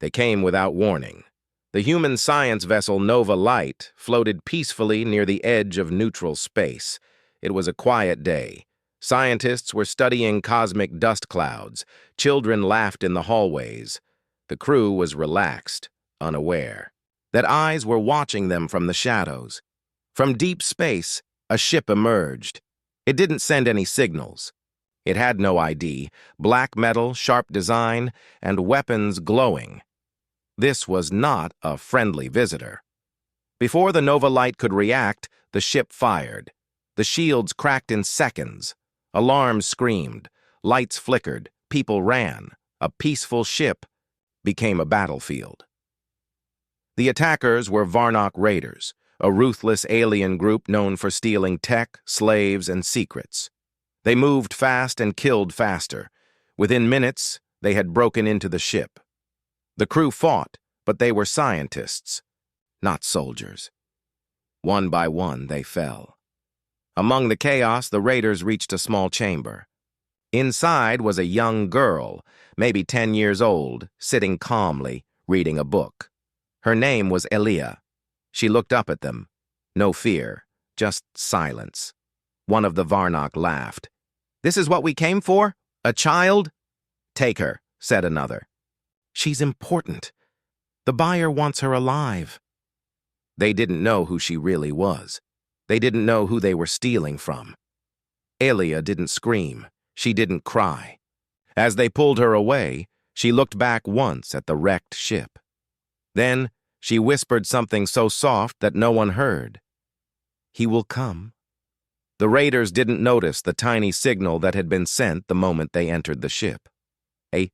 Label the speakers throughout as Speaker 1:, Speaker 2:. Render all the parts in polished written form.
Speaker 1: They came without warning. The human science vessel Nova Light floated peacefully near the edge of neutral space. It was a quiet day. Scientists were studying cosmic dust clouds. Children laughed in the hallways. The crew was relaxed, unaware that eyes were watching them from the shadows. From deep space, a ship emerged. It didn't send any signals. It had no ID, black metal, sharp design, and weapons glowing. This was not a friendly visitor. Before the Nova Light could react, the ship fired. The shields cracked in seconds. Alarms screamed. Lights flickered. People ran. A peaceful ship became a battlefield. The attackers were Varnock Raiders, a ruthless alien group known for stealing tech, slaves, and secrets. They moved fast and killed faster. Within minutes, they had broken into the ship. The crew fought, but they were scientists, not soldiers. One by one, they fell. Among the chaos, the raiders reached a small chamber. Inside was a young girl, maybe 10 years old, sitting calmly, reading a book. Her name was Elia. She looked up at them. No fear, just silence. One of the Varnock laughed. "This is what we came for? A child?" "Take her," said another. "She's important. The buyer wants her alive." They didn't know who she really was. They didn't know who they were stealing from. Elia didn't scream. She didn't cry. As they pulled her away, she looked back once at the wrecked ship. Then she whispered something so soft that no one heard. "He will come." The raiders didn't notice the tiny signal that had been sent the moment they entered the ship. A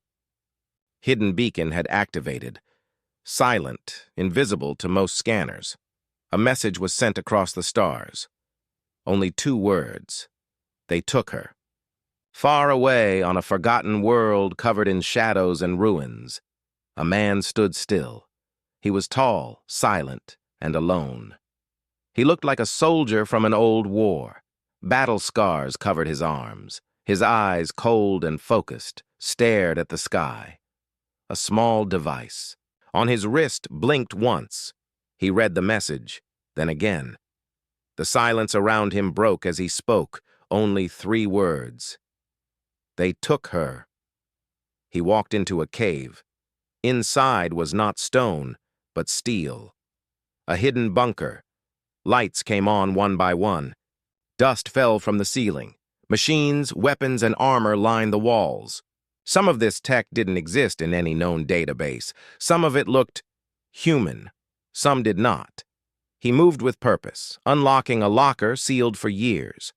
Speaker 1: hidden beacon had activated. Silent, invisible to most scanners. A message was sent across the stars. Only 2 words. They took her. Far away on a forgotten world covered in shadows and ruins, a man stood still. He was tall, silent, and alone. He looked like a soldier from an old war. Battle scars covered his arms. His eyes, cold and focused, stared at the sky. A small device. On his wrist blinked once. He read the message, then again. The silence around him broke as he spoke, only 3 words. They took her. He walked into a cave. Inside was not stone, but steel. A hidden bunker. Lights came on one by one. Dust fell from the ceiling. Machines, weapons, and armor lined the walls. Some of this tech didn't exist in any known database. Some of it looked human. Some did not. He moved with purpose, unlocking a locker sealed for years.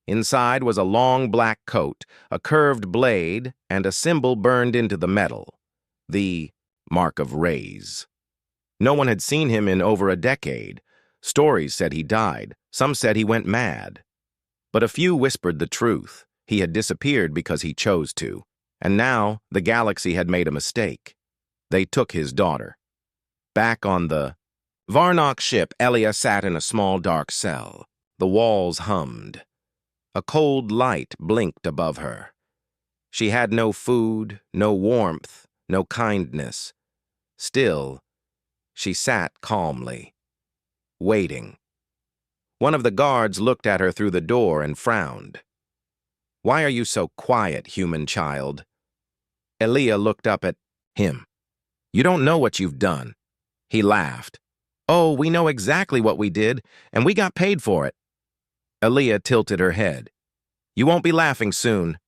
Speaker 1: Inside was a long black coat, a curved blade, and a symbol burned into the metal. The Mark of Rays. No one had seen him in over a decade. Stories said he died. Some said he went mad. But a few whispered the truth. He had disappeared because he chose to. And now the galaxy had made a mistake. They took his daughter. Back on the Varnock ship, Elia sat in a small dark cell. The walls hummed. A cold light blinked above her. She had no food, no warmth, no kindness. Still, she sat calmly, waiting. One of the guards looked at her through the door and frowned. "Why are you so quiet, human child?" Elia looked up at him. "You don't know what you've done." He laughed. "Oh, we know exactly what we did, and we got paid for it." Elia tilted her head. "You won't be laughing soon."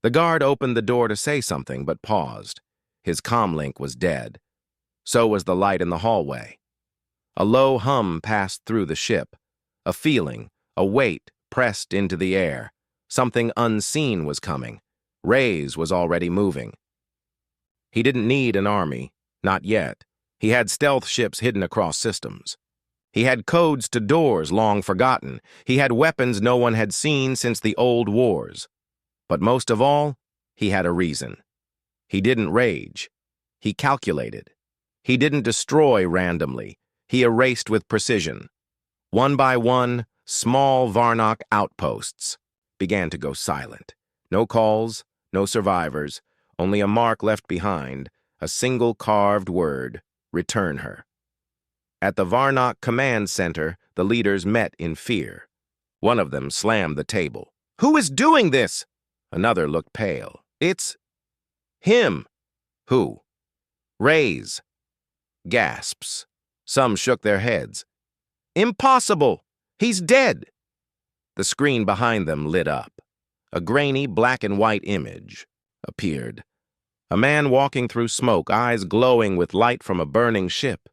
Speaker 1: The guard opened the door to say something, but paused. His comlink was dead. So was the light in the hallway. A low hum passed through the ship. A feeling, a weight pressed into the air. Something unseen was coming. Rays was already moving. He didn't need an army, not yet. He had stealth ships hidden across systems. He had codes to doors long forgotten. He had weapons no one had seen since the old wars. But most of all, he had a reason. He didn't rage. He calculated. He didn't destroy randomly. He erased with precision. One by one, small Varnock outposts began to go silent. No calls, no survivors, only a mark left behind, A single carved word, return her. At the Varnock Command Center, the leaders met in fear. One of them slammed the table. Who is doing this? Another looked pale. It's him. Who? Rays. Gasps. Some shook their heads. Impossible! He's dead! The screen behind them lit up. A grainy black and white image appeared. A man walking through smoke, eyes glowing with light from a burning ship.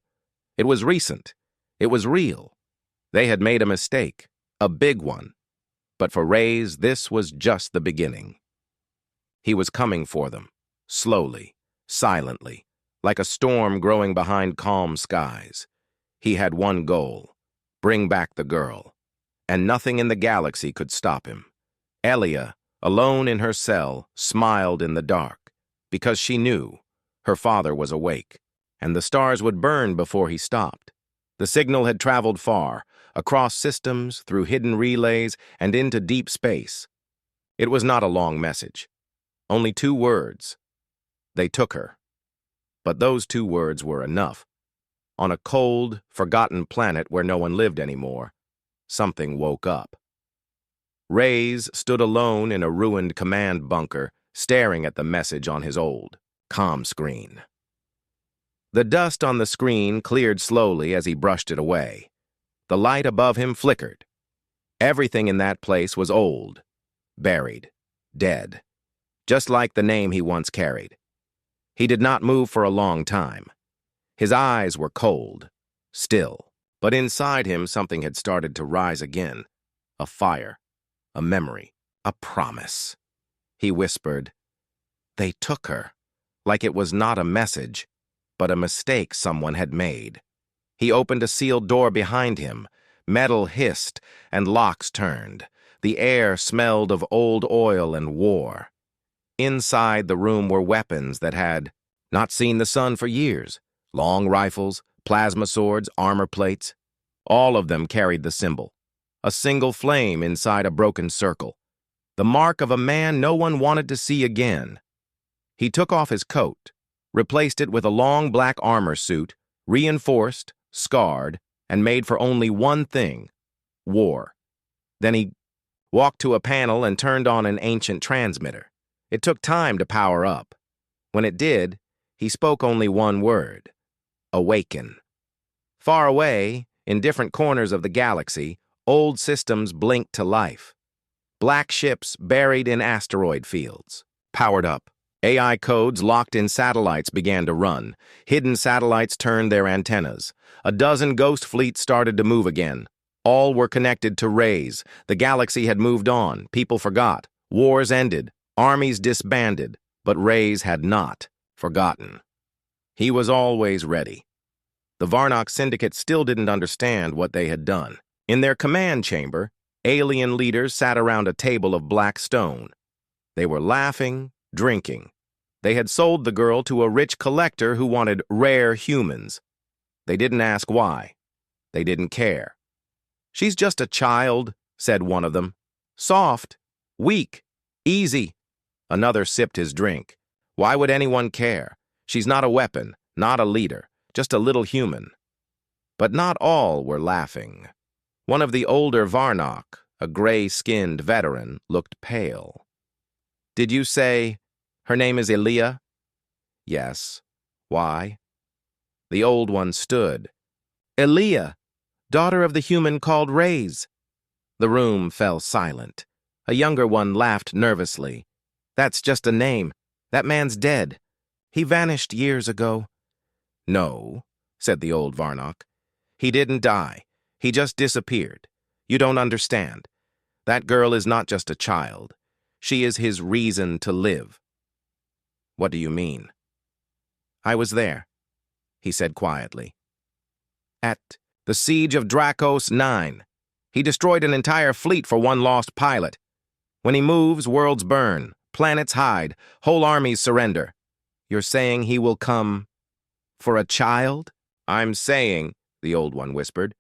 Speaker 1: It was recent. It was real. They had made a mistake, a big one. But for Rays, this was just the beginning. He was coming for them, slowly, silently, like a storm growing behind calm skies. He had one goal: bring back the girl. And nothing in the galaxy could stop him. Elia, alone in her cell, smiled in the dark, because she knew her father was awake, and the stars would burn before he stopped. The signal had traveled far, across systems, through hidden relays, and into deep space. It was not a long message. Only 2 words. They took her. But those 2 words were enough. On a cold, forgotten planet where no one lived anymore, something woke up. Rays stood alone in a ruined command bunker, staring at the message on his old comm screen. The dust on the screen cleared slowly as he brushed it away. The light above him flickered. Everything in that place was old, buried, dead, just like the name he once carried. He did not move for a long time. His eyes were cold, still, but inside him something had started to rise again. A fire, a memory, a promise. He whispered, "They took her," like it was not a message, but a mistake someone had made. He opened a sealed door behind him. Metal hissed and locks turned. The air smelled of old oil and war. Inside the room were weapons that had not seen the sun for years. Long rifles, plasma swords, armor plates. All of them carried the symbol. A single flame inside a broken circle. The mark of a man no one wanted to see again. He took off his coat, replaced it with a long black armor suit, reinforced, scarred, and made for only one thing: war. Then he walked to a panel and turned on an ancient transmitter. It took time to power up. When it did, he spoke only one word: awaken. Far away, in different corners of the galaxy, old systems blinked to life. Black ships buried in asteroid fields, powered up. AI codes locked in satellites began to run. Hidden satellites turned their antennas. A dozen ghost fleets started to move again. All were connected to Rays. The galaxy had moved on. People forgot. Wars ended. Armies disbanded. But Rays had not forgotten. He was always ready. The Varnock Syndicate still didn't understand what they had done. In their command chamber, alien leaders sat around a table of black stone. They were laughing, drinking. They had sold the girl to a rich collector who wanted rare humans. They didn't ask why. They didn't care. "She's just a child," said one of them. "Soft, weak, easy." Another sipped his drink. "Why would anyone care? She's not a weapon, not a leader, just a little human." But not all were laughing. One of the older Varnock, a gray-skinned veteran, looked pale. "Did you say her name is Elia?" "Yes. Why?" The old one stood. "Elia, daughter of the human called Rays." The room fell silent. A younger one laughed nervously. "That's just a name. That man's dead. He vanished years ago." "No," said the old Varnock. "He didn't die. He just disappeared. You don't understand. That girl is not just a child. She is his reason to live." "What do you mean?" "I was there," he said quietly. "At the siege of Dracos 9. He destroyed an entire fleet for one lost pilot. When he moves, worlds burn, planets hide, whole armies surrender. You're saying he will come for a child?" "I'm saying," the old one whispered,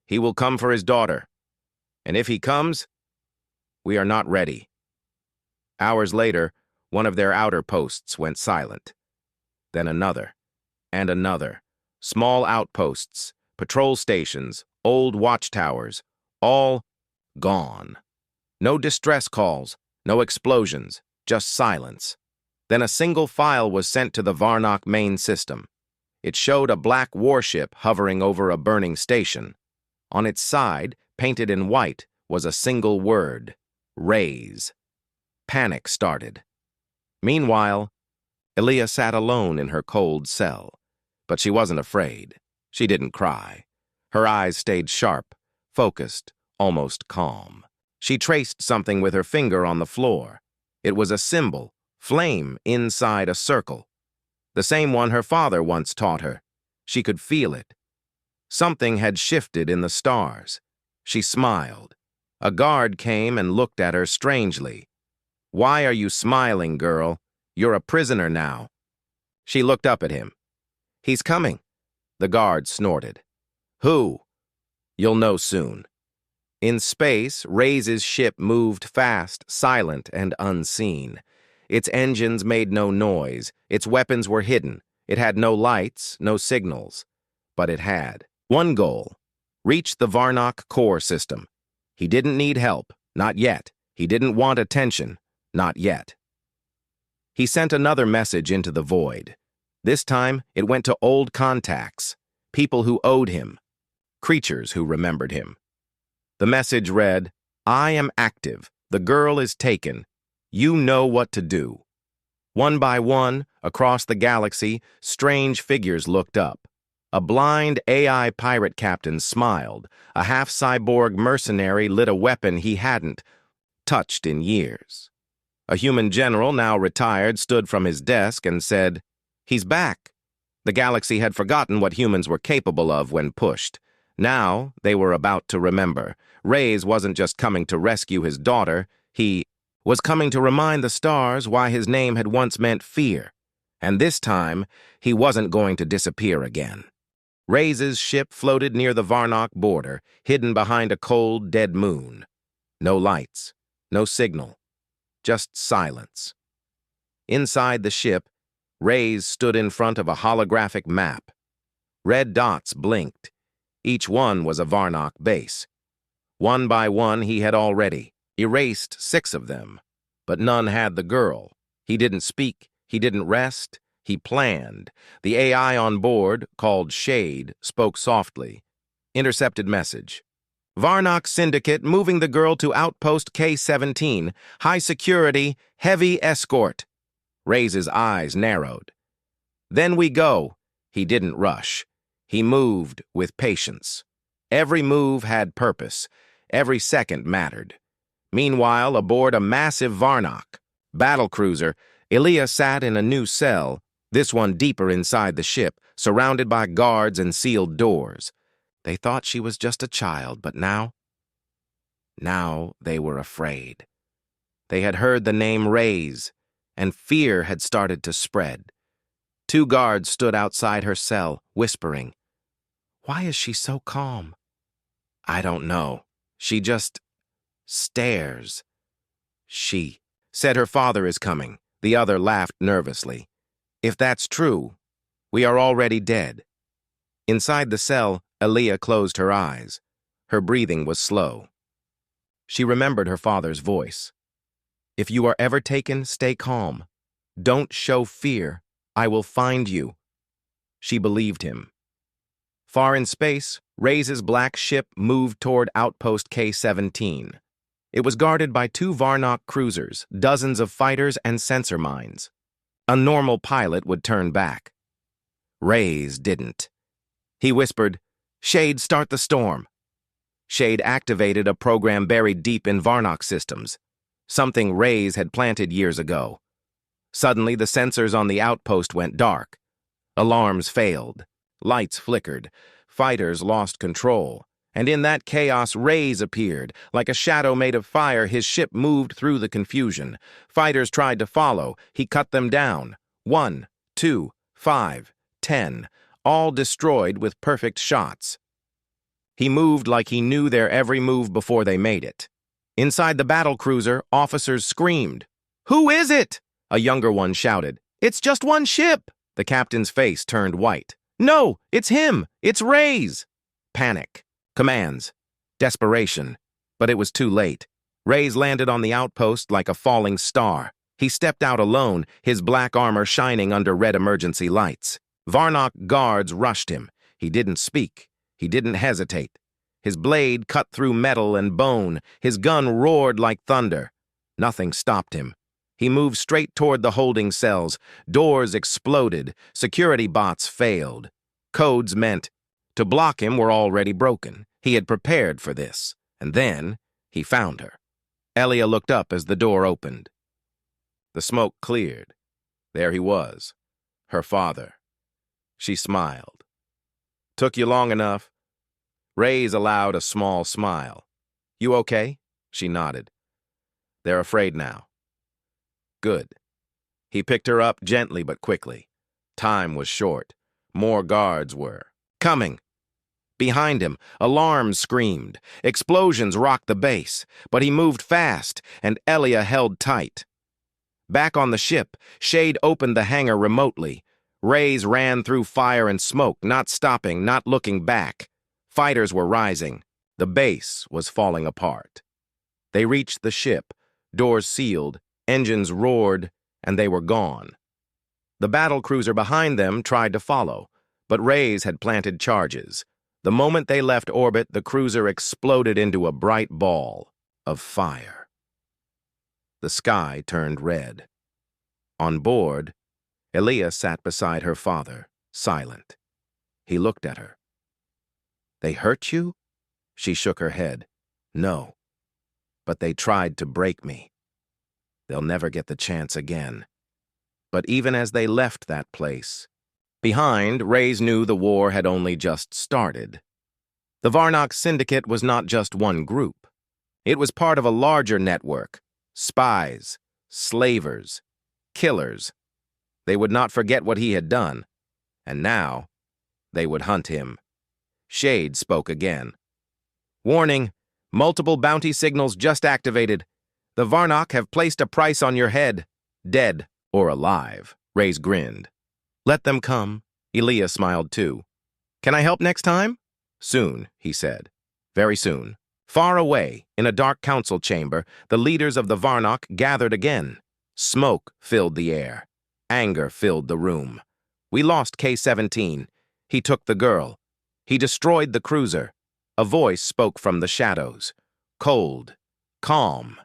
Speaker 1: "he will come for his daughter. And if he comes, we are not ready." Hours later, one of their outer posts went silent. Then another, and another. Small outposts, patrol stations, old watchtowers, all gone. No distress calls, no explosions, just silence. Then a single file was sent to the Varnock main system. It showed a black warship hovering over a burning station. On its side, painted in white, was a single word: Raise. Panic started. Meanwhile, Elia sat alone in her cold cell. But she wasn't afraid. She didn't cry. Her eyes stayed sharp, focused, almost calm. She traced something with her finger on the floor. It was a symbol, flame inside a circle. The same one her father once taught her. She could feel it. Something had shifted in the stars. She smiled. A guard came and looked at her strangely. "Why are you smiling, girl? You're a prisoner now." She looked up at him. "He's coming." The guard snorted. "Who?" "You'll know soon." In space, Ray's ship moved fast, silent, and unseen. Its engines made no noise. Its weapons were hidden. It had no lights, no signals. But it had one goal: reach the Varnock core system. He didn't need help, not yet. He didn't want attention, not yet. He sent another message into the void. This time, it went to old contacts, people who owed him, creatures who remembered him. The message read, "I am active. The girl is taken. You know what to do." One by one, across the galaxy, strange figures looked up. A blind AI pirate captain smiled. A half-cyborg mercenary lit a weapon he hadn't touched in years. A human general, now retired, stood from his desk and said, "He's back." The galaxy had forgotten what humans were capable of when pushed. Now they were about to remember. Reyes wasn't just coming to rescue his daughter. He was coming to remind the stars why his name had once meant fear. And this time, he wasn't going to disappear again. Reyes' ship floated near the Varnock border, hidden behind a cold, dead moon. No lights, no signal, just silence. Inside the ship, Reyes stood in front of a holographic map. Red dots blinked. Each one was a Varnock base. One by one, he had already erased 6 of them. But none had the girl. He didn't speak. He didn't rest. He planned. The AI on board, called Shade, spoke softly. Intercepted message. "Varnock Syndicate moving the girl to Outpost K-17. High security, heavy escort." Reyes' eyes narrowed. "Then we go." He didn't rush. He moved with patience. Every move had purpose. Every second mattered. Meanwhile, aboard a massive Varnock battlecruiser, Elia sat in a new cell, this one deeper inside the ship, surrounded by guards and sealed doors. They thought she was just a child, but now they were afraid. They had heard the name Reyes, and fear had started to spread. 2 guards stood outside her cell, whispering, "Why is she so calm?" "I don't know. She just stares." "She said her father is coming." The other laughed nervously. "If that's true, we are already dead." Inside the cell, Elia closed her eyes. Her breathing was slow. She remembered her father's voice. "If you are ever taken, stay calm. Don't show fear. I will find you." She believed him. Far in space, Reyes' black ship moved toward Outpost K-17. It was guarded by 2 Varnock cruisers, dozens of fighters, and sensor mines. A normal pilot would turn back. Reyes didn't. He whispered, "Shade, start the storm." Shade activated a program buried deep in Varnock systems, something Reyes had planted years ago. Suddenly, the sensors on the outpost went dark. Alarms failed. Lights flickered. Fighters lost control. And in that chaos, Reyes appeared. Like a shadow made of fire, his ship moved through the confusion. Fighters tried to follow. He cut them down. 1, 2, 5, 10, all destroyed with perfect shots. He moved like he knew their every move before they made it. Inside the battlecruiser, officers screamed. "Who is it?" A younger one shouted. "It's just one ship." The captain's face turned white. "No, it's him! It's Reyes!" Panic. Commands. Desperation. But it was too late. Reyes landed on the outpost like a falling star. He stepped out alone, his black armor shining under red emergency lights. Varnock guards rushed him. He didn't speak. He didn't hesitate. His blade cut through metal and bone. His gun roared like thunder. Nothing stopped him. He moved straight toward the holding cells. Doors exploded. Security bots failed. Codes meant to block him were already broken. He had prepared for this. And then he found her. Elia looked up as the door opened. The smoke cleared. There he was, her father. She smiled. "Took you long enough." Reyes allowed a small smile. "You okay?" She nodded. "They're afraid now." Good. He picked her up gently but quickly. Time was short. More guards were coming. Behind him, alarms screamed. Explosions rocked the base, but he moved fast, and Elia held tight. Back on the ship, Shade opened the hangar remotely. Reyes ran through fire and smoke, not stopping, not looking back. Fighters were rising. The base was falling apart. They reached the ship, doors sealed, engines roared, and they were gone. The battlecruiser behind them tried to follow, but Reyes had planted charges. The moment they left orbit, the cruiser exploded into a bright ball of fire. The sky turned red. On board, Elia sat beside her father, silent. He looked at her. "They hurt you?" She shook her head. "No, but they tried to break me. They'll never get the chance again." But even as they left that place, behind, Reyes knew the war had only just started. The Varnock Syndicate was not just one group. It was part of a larger network. Spies, slavers, killers. They would not forget what he had done, and now they would hunt him. Shade spoke again. "Warning, multiple bounty signals just activated. The Varnock have placed a price on your head, dead or alive." Reyes grinned. "Let them come." Elia smiled too. "Can I help next time?" "Soon," he said. "Very soon." Far away, in a dark council chamber, the leaders of the Varnock gathered again. Smoke filled the air. Anger filled the room. "We lost K-17. He took the girl. He destroyed the cruiser." A voice spoke from the shadows. Cold. Calm.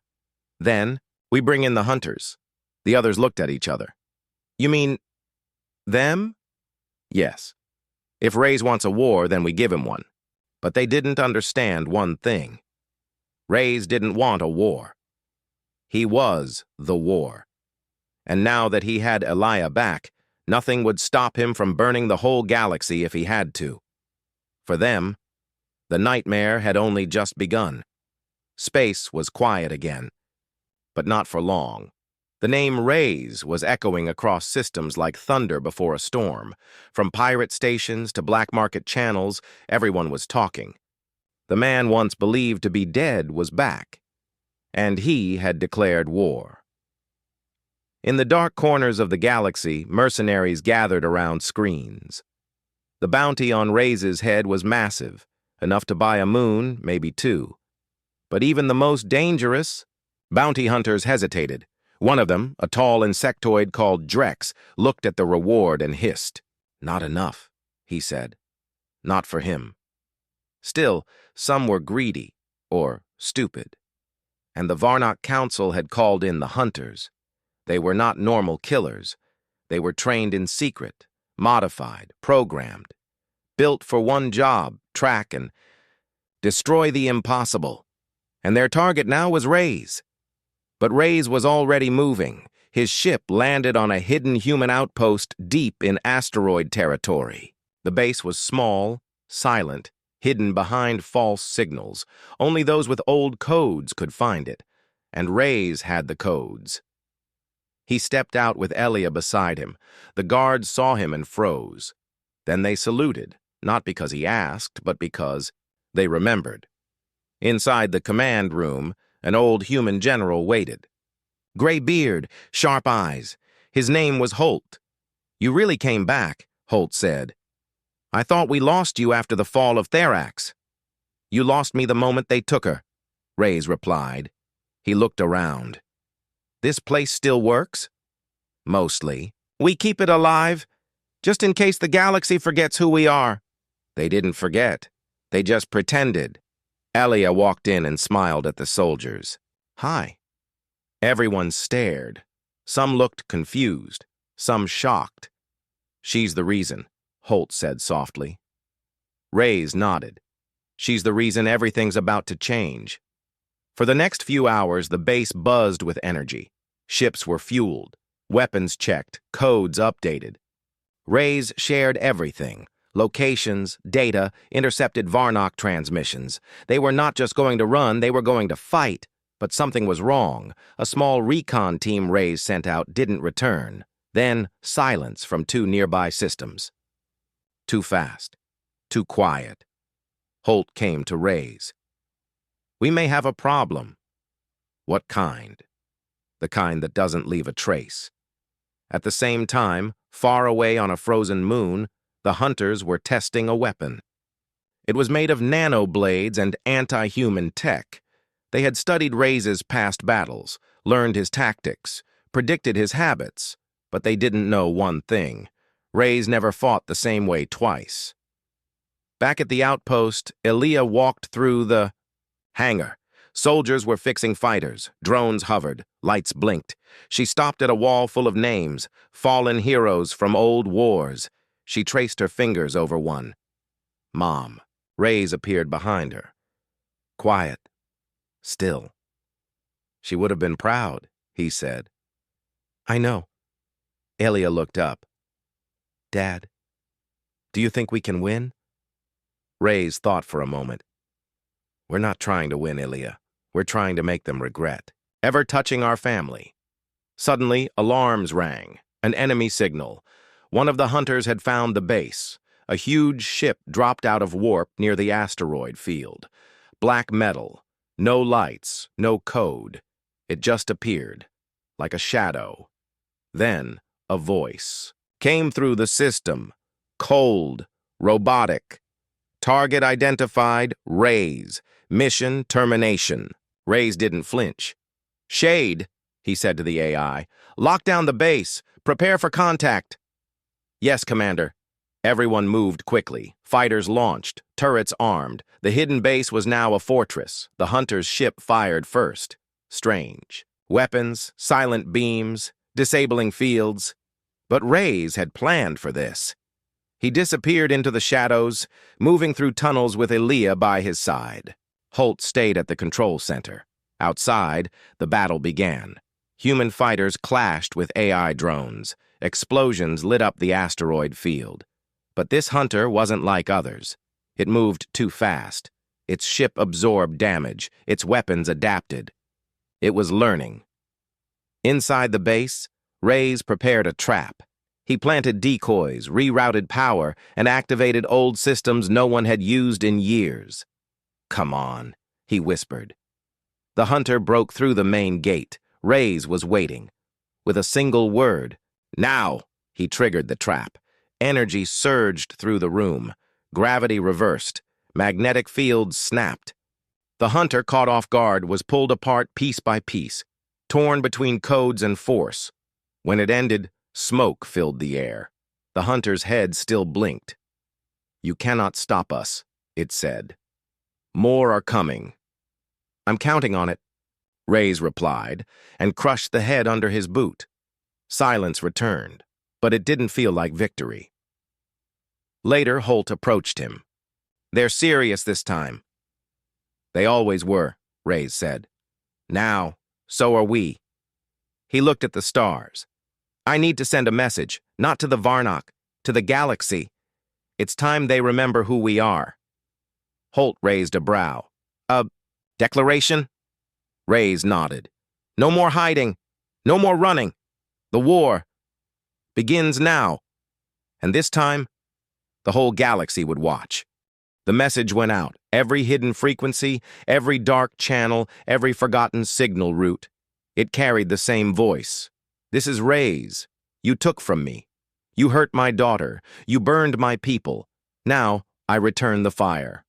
Speaker 1: "Then, we bring in the hunters." The others looked at each other. "You mean them?" "Yes. If Reyes wants a war, then we give him one." But they didn't understand one thing. Reyes didn't want a war. He was the war. And now that he had Elia back, nothing would stop him from burning the whole galaxy if he had to. For them, the nightmare had only just begun. Space was quiet again, but not for long. The name Reyes was echoing across systems like thunder before a storm. From pirate stations to black market channels, everyone was talking. The man once believed to be dead was back, and he had declared war. In the dark corners of the galaxy, mercenaries gathered around screens. The bounty on Reyes' head was massive, enough to buy a moon, maybe two. But even the most dangerous, bounty hunters hesitated. One of them, a tall insectoid called Drex, looked at the reward and hissed. "Not enough," he said. "Not for him." Still, some were greedy, or stupid. And the Varnock Council had called in the hunters. They were not normal killers. They were trained in secret, modified, programmed, built for one job, track and destroy the impossible. And their target now was Reyes. But Reyes was already moving. His ship landed on a hidden human outpost deep in asteroid territory. The base was small, silent, hidden behind false signals. Only those with old codes could find it, and Reyes had the codes. He stepped out with Elia beside him. The guards saw him and froze. Then they saluted, not because he asked, but because they remembered. Inside the command room, an old human general waited. Gray beard, sharp eyes. His name was Holt. You really came back, Holt said. I thought we lost you after the fall of Therax. You lost me the moment they took her, Reyes replied. He looked around. This place still works? Mostly. We keep it alive, just in case the galaxy forgets who we are. They didn't forget. They just pretended. Elia walked in and smiled at the soldiers. Hi. Everyone stared. Some looked confused, some shocked. She's the reason, Holt said softly. Reyes nodded. She's the reason everything's about to change. For the next few hours, the base buzzed with energy. Ships were fueled, weapons checked, codes updated. Reyes shared everything. Locations, data, intercepted Varnock transmissions. They were not just going to run, they were going to fight. But something was wrong. A small recon team Reyes sent out didn't return. Then, silence from 2 nearby systems. Too fast. Too quiet. Holt came to Reyes. We may have a problem. What kind? The kind that doesn't leave a trace. At the same time, far away on a frozen moon, the hunters were testing a weapon. It was made of nanoblades and anti-human tech. They had studied Reyes' past battles, learned his tactics, predicted his habits, but they didn't know one thing. Reyes never fought the same way twice. Back at the outpost, Elia walked through the hangar. Soldiers were fixing fighters, drones hovered, lights blinked. She stopped at a wall full of names, fallen heroes from old wars. She traced her fingers over one. Mom. Reyes appeared behind her. Quiet. Still. She would have been proud, he said. I know. Elia looked up. Dad, do you think we can win? Reyes thought for a moment. We're not trying to win, Elia. We're trying to make them regret ever touching our family. Suddenly, alarms rang, an enemy signal. One of the hunters had found the base. A huge ship dropped out of warp near the asteroid field. Black metal, no lights, no code. It just appeared, like a shadow. Then, a voice came through the system, cold, robotic. Target identified, Reyes. Mission termination. Reyes didn't flinch. Shade, he said to the AI. Lock down the base. Prepare for contact. Yes, Commander. Everyone moved quickly. Fighters launched, turrets armed. The hidden base was now a fortress. The hunter's ship fired first. Strange. Weapons, silent beams, disabling fields. But Reyes had planned for this. He disappeared into the shadows, moving through tunnels with Elia by his side. Holt stayed at the control center. Outside, the battle began. Human fighters clashed with AI drones. Explosions lit up the asteroid field. But this hunter wasn't like others. It moved too fast. Its ship absorbed damage. Its weapons adapted. It was learning. Inside the base, Reyes prepared a trap. He planted decoys, rerouted power, and activated old systems no one had used in years. Come on, he whispered. The hunter broke through the main gate. Reyes was waiting. With a single word, now, he triggered the trap. Energy surged through the room. Gravity reversed. Magnetic fields snapped. The hunter, caught off guard, was pulled apart piece by piece, torn between codes and force. When it ended, smoke filled the air. The hunter's head still blinked. You cannot stop us, it said. More are coming. I'm counting on it, Reyes replied, and crushed the head under his boot. Silence returned, but it didn't feel like victory. Later, Holt approached him. They're serious this time. They always were, Reyes said. Now, so are we. He looked at the stars. I need to send a message, not to the Varnock, to the galaxy. It's time they remember who we are. Holt raised a brow. A declaration? Reyes nodded. No more hiding. No more running. The war begins now. And this time, the whole galaxy would watch. The message went out. Every hidden frequency, every dark channel, every forgotten signal route. It carried the same voice. This is Reyes. You took from me. You hurt my daughter. You burned my people. Now, I return the fire.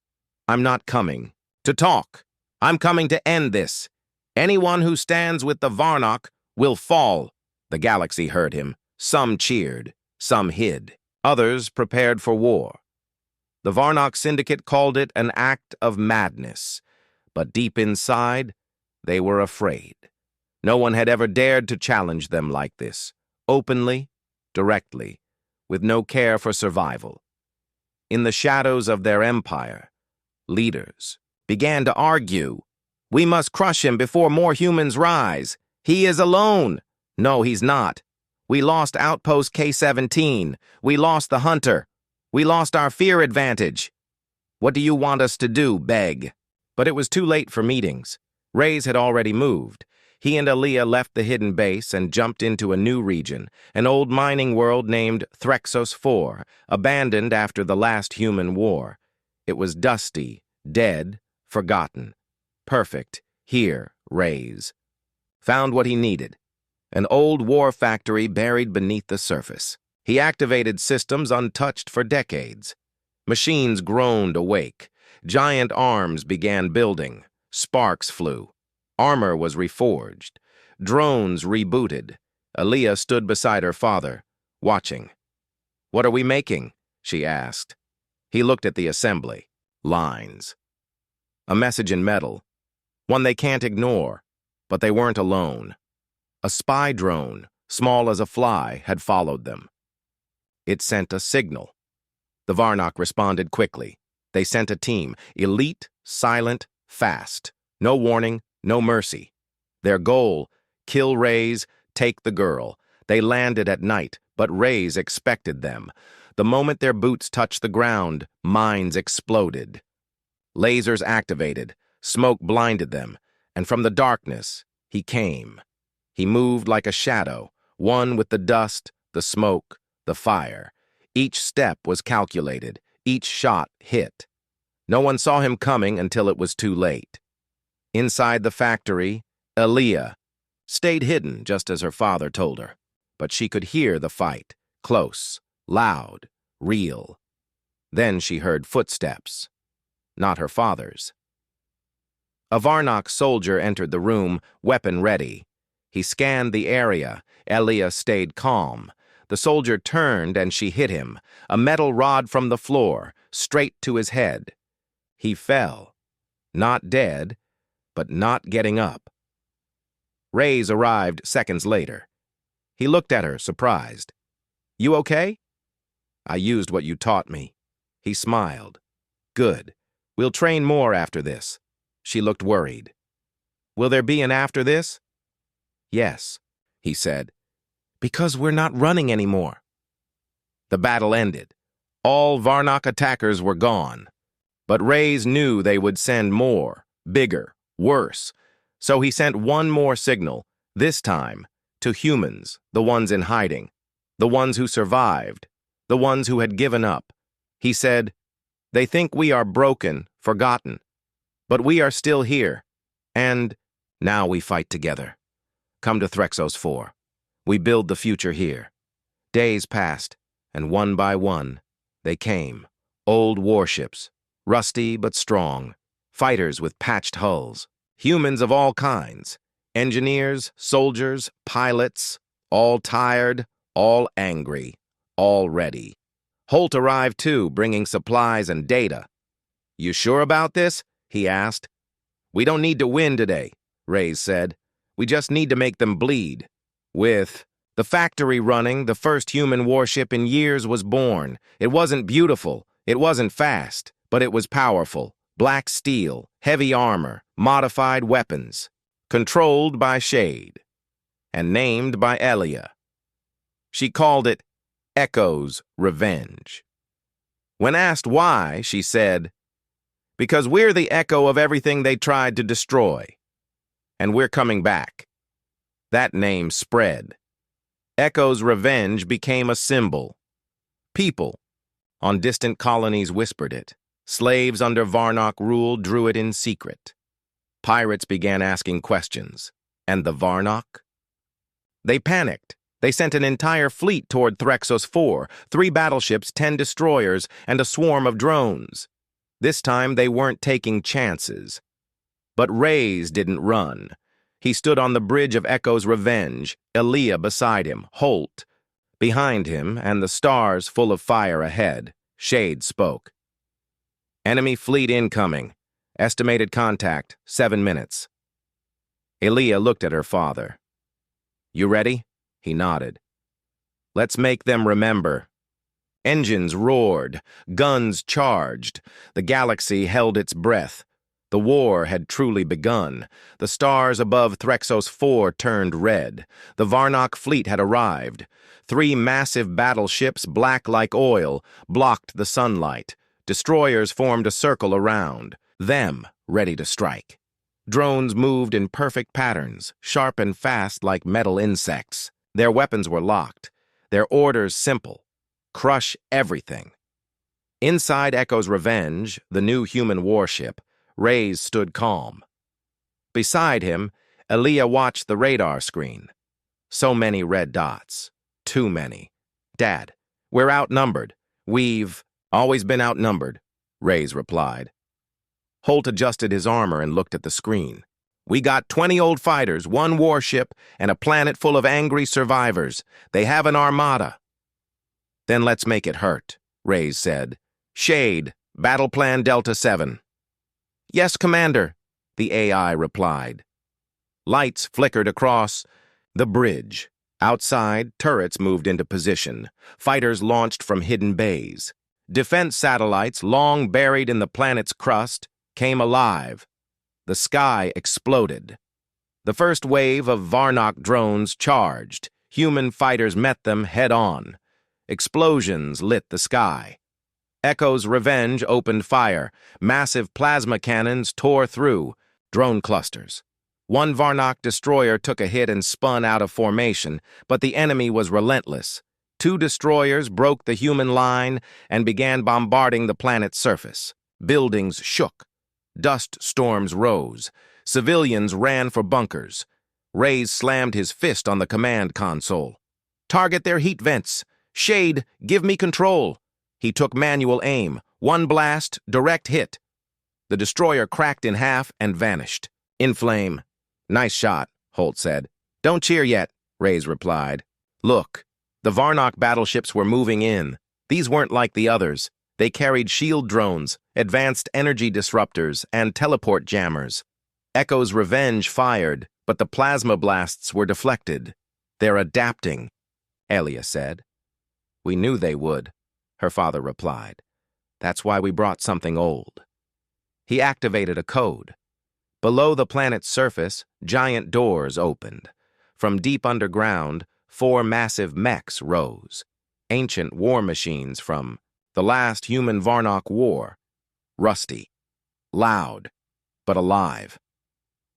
Speaker 1: I'm not coming to talk. I'm coming to end this. Anyone who stands with the Varnock will fall." The galaxy heard him. Some cheered. Some hid. Others prepared for war. The Varnock Syndicate called it an act of madness. But deep inside, they were afraid. No one had ever dared to challenge them like this, openly, directly, with no care for survival. In the shadows of their empire, leaders began to argue. "We must crush him before more humans rise. He is alone." "No, he's not. We lost Outpost K-17. We lost the Hunter. We lost our fear advantage. What do you want us to do, Beg?" But it was too late for meetings. Reyes had already moved. He and Aaliyah left the hidden base and jumped into a new region, an old mining world named Threxos 4, abandoned after the last human war. It was dusty, dead, forgotten. Perfect. Here, Reyes found what he needed. An old war factory buried beneath the surface. He activated systems untouched for decades. Machines groaned awake. Giant arms began building. Sparks flew. Armor was reforged. Drones rebooted. Aaliyah stood beside her father, watching. "What are we making?" she asked. He looked at the assembly. Lines. A message in metal. One they can't ignore. But they weren't alone. A spy drone, small as a fly, had followed them. It sent a signal. The Varnock responded quickly. They sent a team, elite, silent, fast. No warning, no mercy. Their goal, kill Reyes, take the girl. They landed at night, but Reyes expected them. The moment their boots touched the ground, mines exploded. Lasers activated, smoke blinded them, and from the darkness, he came. He moved like a shadow, one with the dust, the smoke, the fire. Each step was calculated, each shot hit. No one saw him coming until it was too late. Inside the factory, Aaliyah stayed hidden just as her father told her. But she could hear the fight, close, loud, real. Then she heard footsteps, not her father's. A Varnock soldier entered the room, weapon ready. He scanned the area. Aaliyah stayed calm. The soldier turned and she hit him, a metal rod from the floor, straight to his head. He fell, not dead, but not getting up. Reyes arrived seconds later. He looked at her, surprised. "You okay?" "I used what you taught me." He smiled. "Good. We'll train more after this." She looked worried. "Will there be an after this?" "Yes," he said. "Because we're not running anymore." The battle ended. All Varnock attackers were gone. But Reyes knew they would send more, bigger, worse. So he sent one more signal, this time to humans, the ones in hiding, the ones who survived, the ones who had given up. He said, "They think we are broken, forgotten. But we are still here. And now we fight together. Come to Threxos 4. We build the future here." Days passed, and one by one, they came. Old warships, rusty but strong. Fighters with patched hulls. Humans of all kinds. Engineers, soldiers, pilots. All tired, all angry, all ready. Holt arrived too, bringing supplies and data. "You sure about this?" he asked. "We don't need to win today," Reyes said. "We just need to make them bleed." With the factory running, the first human warship in years was born. It wasn't beautiful, it wasn't fast, but it was powerful. Black steel, heavy armor, modified weapons. Controlled by Shade. And named by Aaliyah. She called it Echo's Revenge. When asked why, she said, "Because we're the echo of everything they tried to destroy. And we're coming back." That name spread. Echo's Revenge became a symbol. People on distant colonies whispered it. Slaves under Varnock rule drew it in secret. Pirates began asking questions. And the Varnock? They panicked. They sent an entire fleet toward Threxos 4, 3 battleships, 10 destroyers, and a swarm of drones. This time they weren't taking chances. But Reyes didn't run. He stood on the bridge of Echo's Revenge, Elia beside him, Holt behind him, and the stars full of fire ahead. Shade spoke. Enemy fleet incoming. Estimated contact, 7 minutes. Elia looked at her father. You ready? He nodded. Let's make them remember. Engines roared, guns charged. The galaxy held its breath. The war had truly begun. The stars above Threxos 4 turned red. The Varnock fleet had arrived. 3 massive battleships, black like oil, blocked the sunlight. Destroyers formed a circle around, them ready to strike. Drones moved in perfect patterns, sharp and fast like metal insects. Their weapons were locked, their orders simple. Crush everything. Inside Echo's Revenge, the new human warship, Reyes stood calm. Beside him, Elia watched the radar screen. So many red dots. Too many. Dad, we're outnumbered. We've always been outnumbered, Reyes replied. Holt adjusted his armor and looked at the screen. We got 20 old fighters, 1 warship, and a planet full of angry survivors. They have an armada. Then let's make it hurt, Reyes said. Shade, battle plan Delta 7. Yes, Commander, the AI replied. Lights flickered across the bridge. Outside, turrets moved into position. Fighters launched from hidden bays. Defense satellites, long buried in the planet's crust, came alive. The sky exploded. The first wave of Varnock drones charged. Human fighters met them head-on. Explosions lit the sky. Echo's Revenge opened fire. Massive plasma cannons tore through. Drone clusters. 1 Varnock destroyer took a hit and spun out of formation, but the enemy was relentless. 2 destroyers broke the human line and began bombarding the planet's surface. Buildings shook. Dust storms rose. Civilians ran for bunkers. Reyes slammed his fist on the command console. Target their heat vents. Shade, give me control. He took manual aim. 1 blast, direct hit. The destroyer cracked in half and vanished. In flame. Nice shot, Holt said. Don't cheer yet, Reyes replied. Look, the Varnock battleships were moving in. These weren't like the others. They carried shield drones, advanced energy disruptors, and teleport jammers. Echo's Revenge fired, but the plasma blasts were deflected. They're adapting, Elia said. We knew they would, her father replied. That's why we brought something old. He activated a code. Below the planet's surface, giant doors opened. From deep underground, 4 massive mechs rose. Ancient war machines from the last human Varnock war. Rusty. Loud. But alive.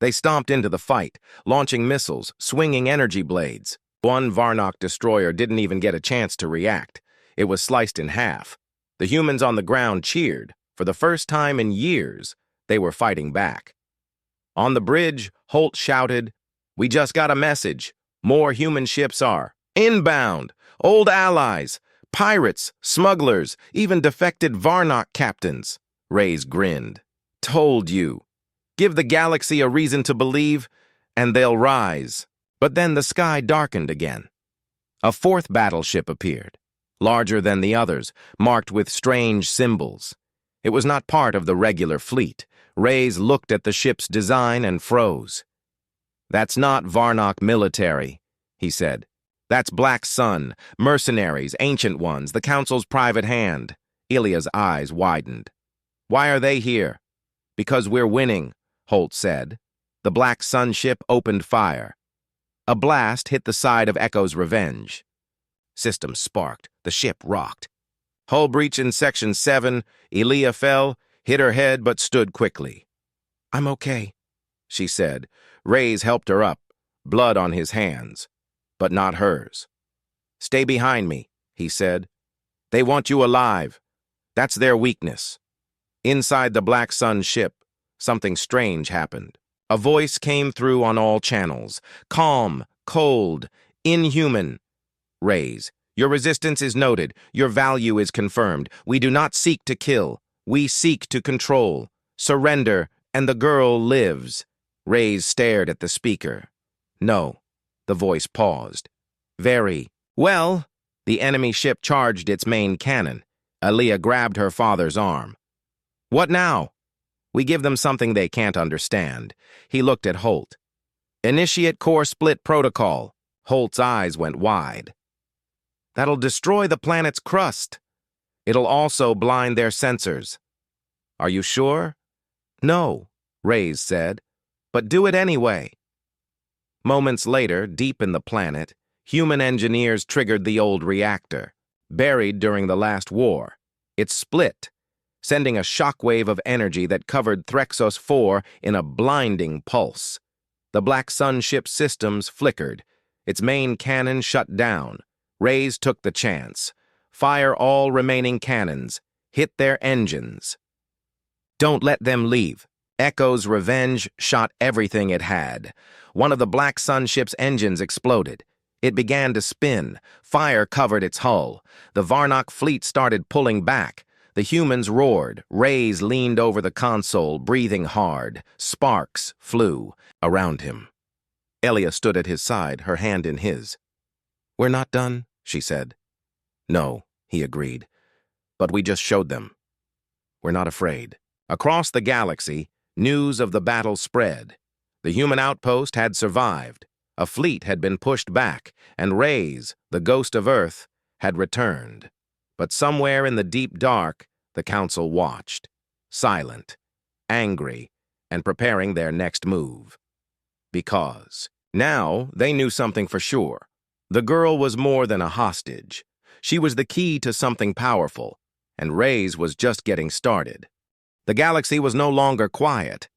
Speaker 1: They stomped into the fight, launching missiles, swinging energy blades. 1 Varnock destroyer didn't even get a chance to react. It was sliced in half. The humans on the ground cheered. For the first time in years, they were fighting back. On the bridge, Holt shouted, We just got a message. More human ships are inbound. Old allies. Pirates, smugglers, even defected Varnock captains. Reyes grinned. Told you. Give the galaxy a reason to believe, and they'll rise. But then the sky darkened again. A 4th battleship appeared, larger than the others, marked with strange symbols. It was not part of the regular fleet. Reyes looked at the ship's design and froze. That's not Varnock military, he said. That's Black Sun, mercenaries, ancient ones, the Council's private hand. Elia's eyes widened. Why are they here? Because we're winning, Holt said. The Black Sun ship opened fire. A blast hit the side of Echo's Revenge. Systems sparked. The ship rocked. Hull breach in Section 7. Elia fell, hit her head, but stood quickly. I'm okay, she said. Reyes helped her up, blood on his hands, but not hers. Stay behind me, he said. They want you alive. That's their weakness. Inside the Black Sun ship, something strange happened. A voice came through on all channels. Calm, cold, inhuman. Raise. Your resistance is noted. Your value is confirmed. We do not seek to kill. We seek to control. Surrender, and the girl lives. Raise stared at the speaker. No. The voice paused. Very. Well, the enemy ship charged its main cannon. Aaliyah grabbed her father's arm. What now? We give them something they can't understand. He looked at Holt. Initiate core split protocol. Holt's eyes went wide. That'll destroy the planet's crust. It'll also blind their sensors. Are you sure? No, Reyes said, but do it anyway. Moments later, deep in the planet, human engineers triggered the old reactor, buried during the last war. It split, sending a shockwave of energy that covered Threxos 4 in a blinding pulse. The Black Sun ship's systems flickered. Its main cannon shut down. Reyes took the chance. Fire all remaining cannons. Hit their engines. Don't let them leave. Echo's revenge shot everything it had. One of the Black Sun ship's engines exploded. It began to spin. Fire covered its hull. The Varnock fleet started pulling back. The humans roared. Reyes leaned over the console, breathing hard. Sparks flew around him. Elia stood at his side, her hand in his. We're not done, she said. No, he agreed. But we just showed them. We're not afraid. Across the galaxy, news of the battle spread. The human outpost had survived. A fleet had been pushed back, and Reyes, the ghost of Earth, had returned. But somewhere in the deep dark, the Council watched, silent, angry, and preparing their next move. Because now they knew something for sure. The girl was more than a hostage. She was the key to something powerful, and Reyes was just getting started. The galaxy was no longer quiet.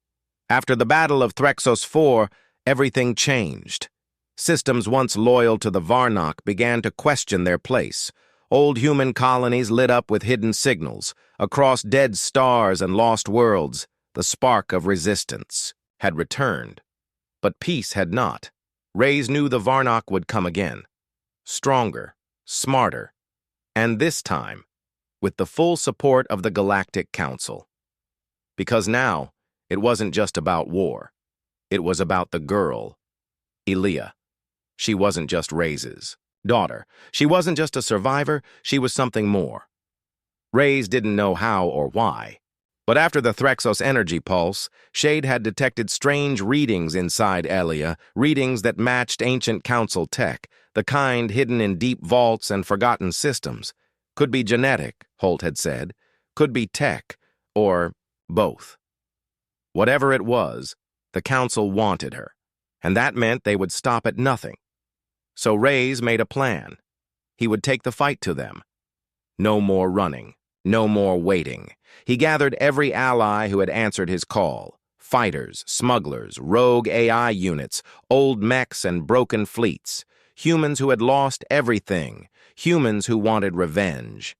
Speaker 1: After the Battle of Threxos 4, everything changed. Systems once loyal to the Varnock began to question their place. Old human colonies lit up with hidden signals. Across dead stars and lost worlds, the spark of resistance had returned. But peace had not. Reyes knew the Varnock would come again. Stronger, smarter, and this time, with the full support of the Galactic Council. Because now, it wasn't just about war. It was about the girl, Elia. She wasn't just Reyes' daughter. She wasn't just a survivor, she was something more. Reyes didn't know how or why. But after the Threxos energy pulse, Shade had detected strange readings inside Elia, readings that matched ancient council tech, the kind hidden in deep vaults and forgotten systems. Could be genetic, Holt had said. Could be tech, or both. Whatever it was, the council wanted her, and that meant they would stop at nothing. So Reyes made a plan. He would take the fight to them. No more running. No more waiting. He gathered every ally who had answered his call. Fighters, smugglers, rogue AI units, old mechs and broken fleets. Humans who had lost everything. Humans who wanted revenge.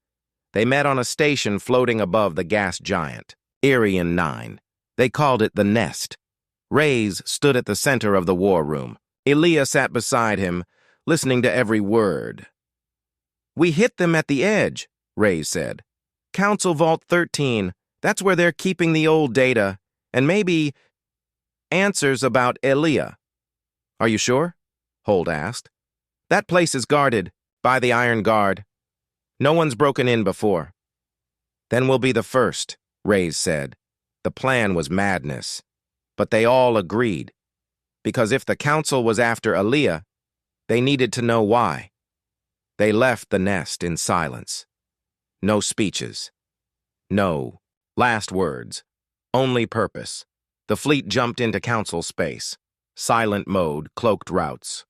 Speaker 1: They met on a station floating above the gas giant, Irian 9. They called it the Nest. Reyes stood at the center of the war room. Elia sat beside him, listening to every word. We hit them at the edge, Reyes said. Council Vault 13, that's where they're keeping the old data, and maybe answers about Elia. Are you sure? Holt asked. That place is guarded by the Iron Guard. No one's broken in before. Then we'll be the first, Reyes said. The plan was madness, but they all agreed. Because if the council was after Elia, they needed to know why. They left the nest in silence. No speeches. No last words. Only purpose. The fleet jumped into council space. Silent mode, cloaked routes.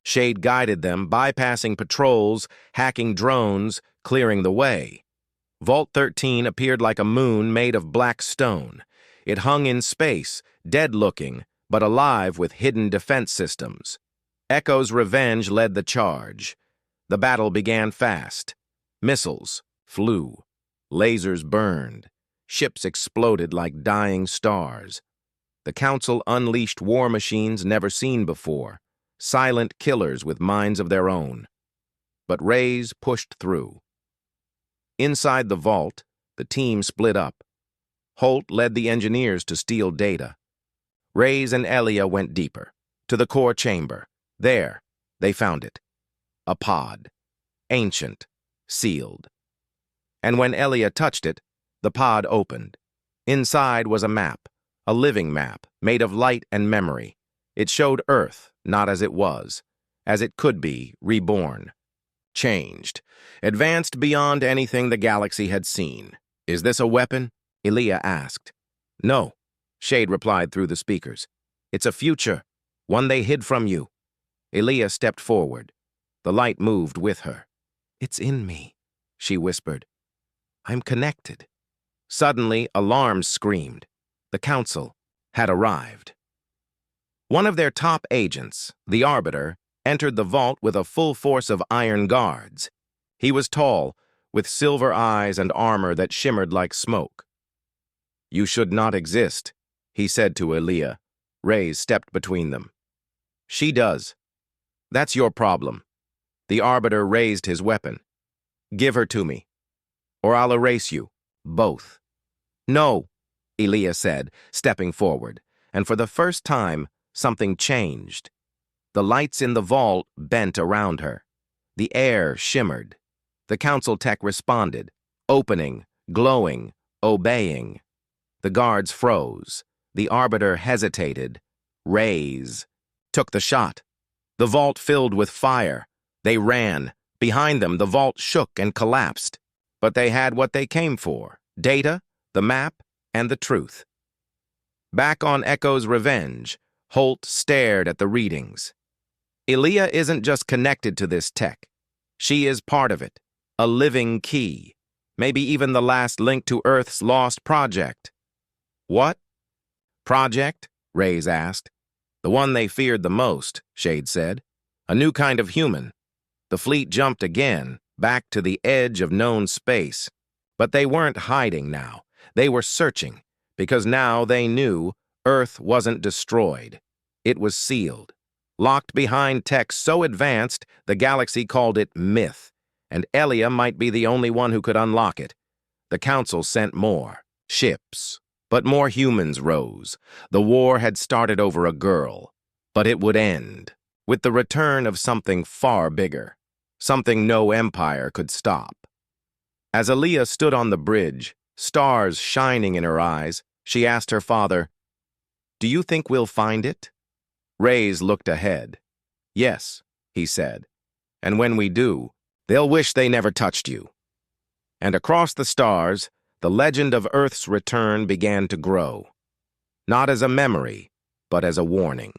Speaker 1: Shade guided them, bypassing patrols, hacking drones, clearing the way. Vault 13 appeared like a moon made of black stone. It hung in space, dead-looking, but alive with hidden defense systems. Echo's revenge led the charge. The battle began fast. Missiles flew. Lasers burned. Ships exploded like dying stars. The Council unleashed war machines never seen before. Silent killers with minds of their own. but Reyes pushed through. Inside the vault, the team split up. Holt led the engineers to steal data. Reyes and Elia went deeper, to the core chamber. There, they found it. A pod. Ancient. Sealed. And when Elia touched it, the pod opened. Inside was a map, a living map, made of light and memory. It showed Earth, not as it was, as it could be, reborn. Changed. Advanced beyond anything the galaxy had seen. "Is this a weapon?" Elia asked. "No," Shade replied through the speakers. "It's a future, one they hid from you." Elia stepped forward. The light moved with her. "It's in me," she whispered. "I'm connected." Suddenly, alarms screamed. The Council had arrived. One of their top agents, the Arbiter, entered the vault with a full force of iron guards. He was tall, with silver eyes and armor that shimmered like smoke. "You should not exist," he said to Elia. Reyes stepped between them. "She does. That's your problem." The Arbiter raised his weapon. "Give her to me, or I'll erase you, both." "No," Elia said, stepping forward, and for the first time, something changed. The lights in the vault bent around her. The air shimmered. The Council tech responded, opening, glowing, obeying. The guards froze. The Arbiter hesitated. Reyes took the shot. The vault filled with fire. They ran. Behind them, the vault shook and collapsed. But they had what they came for: data, the map, and the truth. Back on Echo's revenge, Holt stared at the readings. Elia isn't just connected to this tech. She is part of it, a living key, maybe even the last link to Earth's lost project. "What project?" Reyes asked. "The one they feared the most," Shade said. "A new kind of human." The fleet jumped again, back to the edge of known space. But they weren't hiding now. They were searching, because now they knew Earth wasn't destroyed. It was sealed, locked behind tech so advanced the galaxy called it myth, and Elia might be the only one who could unlock it. The Council sent more ships, but more humans rose. The war had started over a girl, but it would end with the return of something far bigger, something no empire could stop. As Elia stood on the bridge, stars shining in her eyes, she asked her father, "Do you think we'll find it?" Reyes looked ahead. "Yes," he said, "and when we do, they'll wish they never touched you." And across the stars, the legend of Earth's return began to grow. Not as a memory, but as a warning.